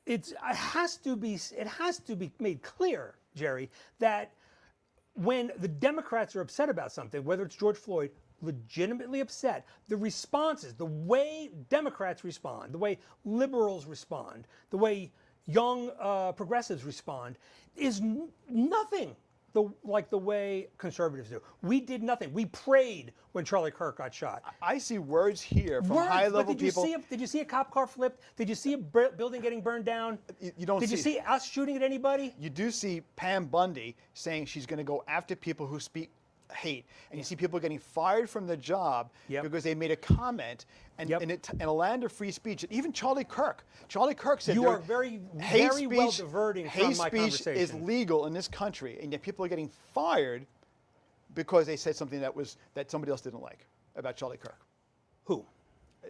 it has to be made clear, Jerry, that when the Democrats are upset about something, whether it's George Floyd, legitimately upset, the responses, the way Democrats respond, the way liberals respond, the way young progressives respond, is nothing like the way conservatives do. We did nothing. We prayed when Charlie Kirk got shot. I see words here from high-level people. Did you see a cop car flipped? Did you see a building getting burned down? You don't. Did you see us shooting at anybody? You do see Pam Bundy saying she's going to go after people who speak hate, and you see people getting fired from their job because they made a comment. And in a land of free speech, and even Charlie Kirk said you are very well diverting from my conversation. Hate speech is legal in this country, and yet people are getting fired because they said something that somebody else didn't like about Charlie Kirk. Who?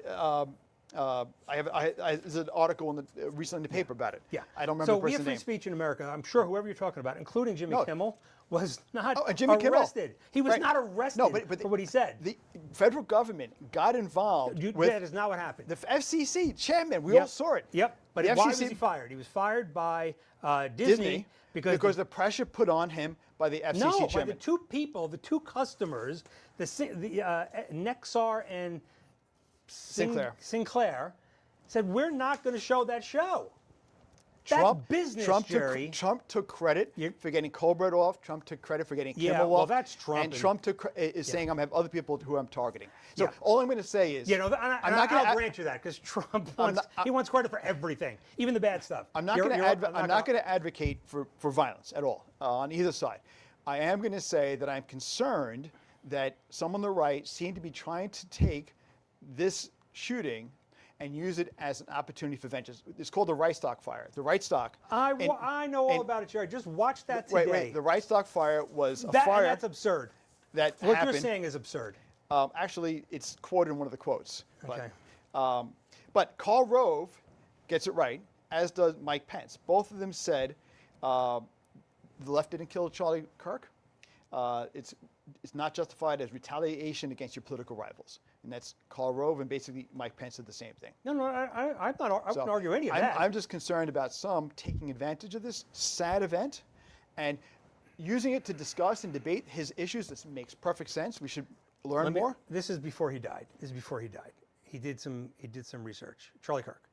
There's an article recently in the paper about it. Yeah. I don't remember the person's name. So we have free speech in America. I'm sure whoever you're talking about, including Jimmy Kimmel, was not Jimmy arrested. Kimmel. He was not arrested for what he said. The federal government got involved with... That is not what happened. The FCC chairman, we all saw it. Yep. But why was he fired? He was fired by Disney because the pressure put on him by the FCC chairman. By the two customers, the Nexar and Sinclair said, we're not going to show that show. That's business, Jerry. Trump took credit for getting Colbert off. Trump took credit for getting Kimmel off. Well, that's Trump. And Trump is saying I have other people who I'm targeting. So all I'm going to say is, I'll grant you that because Trump wants credit for everything, even the bad stuff. I'm not going to advocate for violence at all on either side. I am going to say that I'm concerned that some on the right seem to be trying to take this shooting and use it as an opportunity for vengeance. It's called the Reichstag fire. The Reichstag. I know all about it, Jerry. Just watch that today. Wait. The Reichstag fire was a fire. That's absurd. What you're saying is absurd. Actually, it's quoted in one of the quotes. Okay. But Karl Rove gets it right, as does Mike Pence. Both of them said the left didn't kill Charlie Kirk. It's not justified as retaliation against your political rivals. And that's Karl Rove, and basically Mike Pence did the same thing. No, I wouldn't argue any of that. I'm just concerned about some taking advantage of this sad event and using it to discuss and debate his issues. This makes perfect sense. We should learn more. This is before he died. He did some research. Charlie Kirk.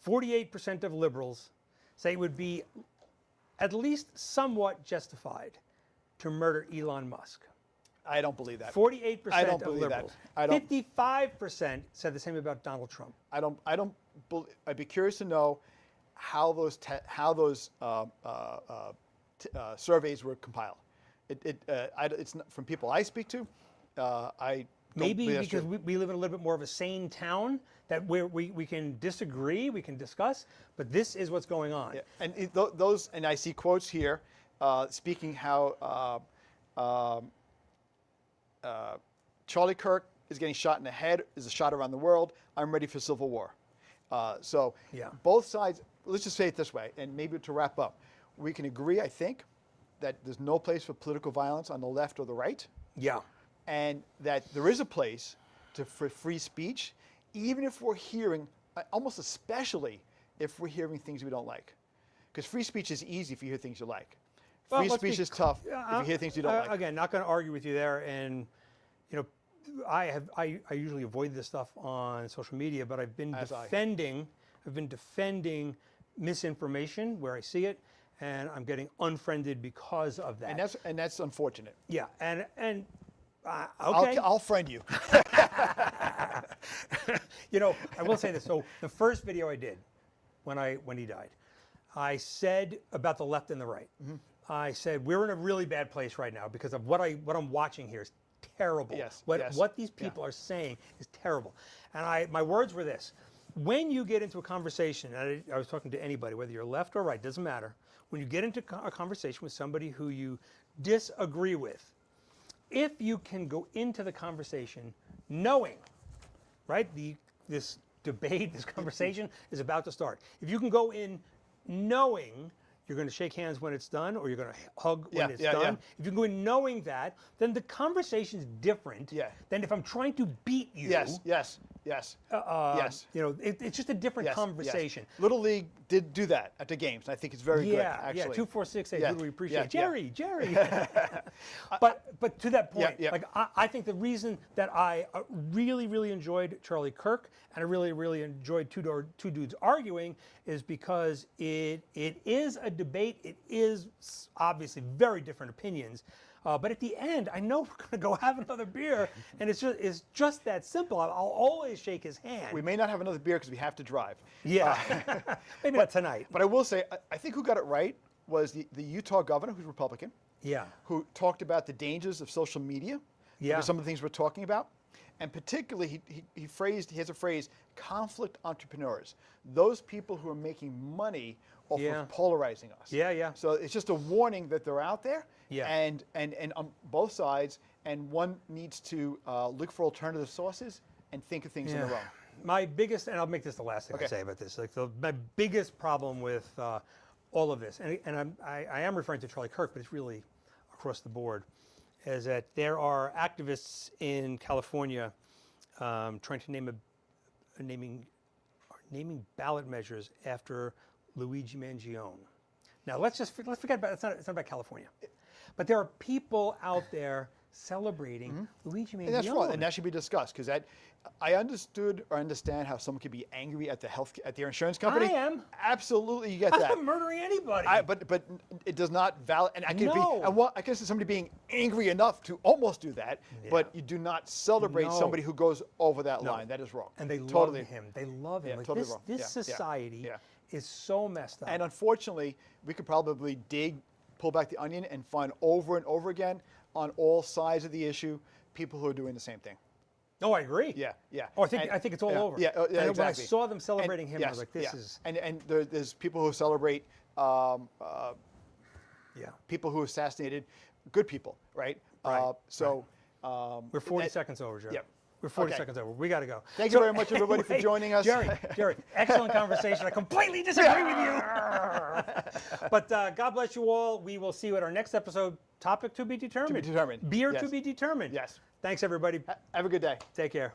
48% of liberals say it would be at least somewhat justified to murder Elon Musk. I don't believe that. 48% I don't of believe liberals. that. 55% said the same about Donald Trump. I'd be curious to know how those surveys were compiled. It's not, from people I speak to. Maybe because we live in a little bit more of a sane town that where we can disagree, we can discuss, but this is what's going on. Yeah. And and I see quotes here speaking how Charlie Kirk is getting shot in the head, is a shot around the world. I'm ready for civil war. Both sides, let's just say it this way, and maybe to wrap up, we can agree, I think, that there's no place for political violence on the left or the right. Yeah. And that there is a place for free speech, even if we're hearing, almost especially if we're hearing things we don't like. Because free speech is easy if you hear things you like. Free speech is tough if you hear things you don't like. Again, not going to argue with you there. And, I usually avoid this stuff on social media, but I've been defending misinformation where I see it, and I'm getting unfriended because of that. And that's unfortunate. Yeah, and okay. I'll friend you. I will say this. So the first video I did when he died, I said about the left and the right. Mm-hmm. I said we're in a really bad place right now because of what I'm watching here is terrible. Yes. What these people are saying is terrible. And my words were this: when you get into a conversation, and I was talking to anybody, whether you're left or right, doesn't matter. When you get into a conversation with somebody who you disagree with, if you can go into the conversation knowing, right, this debate, this conversation is about to start. If you can go in knowing you're going to shake hands when it's done, or you're going to hug when it's done. If you go in knowing that, then the conversation's different than if I'm trying to beat you. Yes. It's just a different conversation. Yes. Little League did do that at the games, and I think it's very good, actually. 2468, who do we appreciate? Jerry. But to that point, I think the reason that I really, really enjoyed Charlie Kirk and I really, really enjoyed two dudes arguing is because it is a debate. It is obviously very different opinions. But at the end, I know we're going to go have another beer, and it's just that simple. I'll always shake his hand. We may not have another beer because we have to drive. Yeah, maybe not tonight. But I will say, I think who got it right was the Utah governor, who's Republican. Yeah. Who talked about the dangers of social media. Yeah. Some of the things we're talking about. And particularly, he has a phrase, conflict entrepreneurs. Those people who are making money off of polarizing us. Yeah. So it's just a warning that they're out there. Yeah. And on both sides, and one needs to look for alternative sources and think of things in their own. My biggest, and I'll make this the last thing I say about this, my biggest problem with all of this, and I am referring to Charlie Kirk, but it's really across the board, is that there are activists in California trying to naming ballot measures after Luigi Mangione. Now let's forget about it's not about California, but there are people out there celebrating Luigi Mangione. And that's wrong, and that should be discussed because I understood or understand how someone could be angry at their insurance company. I am. Absolutely, you get I'm that. not murdering anybody. But it does not valid. And I can No. I guess it's somebody being angry enough to almost do that, but you do not celebrate No. somebody who goes over that line. That is wrong. And they totally love him. They love him. Yeah, Like totally this wrong. this Yeah, society yeah. is so messed up. And unfortunately, we could probably pull back the onion and find over and over again on all sides of the issue people who are doing the same thing. No, I agree. Yeah. Oh, I think it's all over. Yeah, And exactly. when I saw them celebrating him, I yes, was like, this is. And there's people who celebrate people who assassinated good people, right? Right, We're 40 that- seconds over, Joe. Yep. We're 40 Okay. seconds over. We got to go. Thank you very much, everybody, for joining us. Jerry, excellent conversation. I completely disagree with you. But God bless you all. We will see you at our next episode. Topic to be determined. To be determined. Beer Yes. to be determined. Yes. Thanks, everybody. Have a good day. Take care.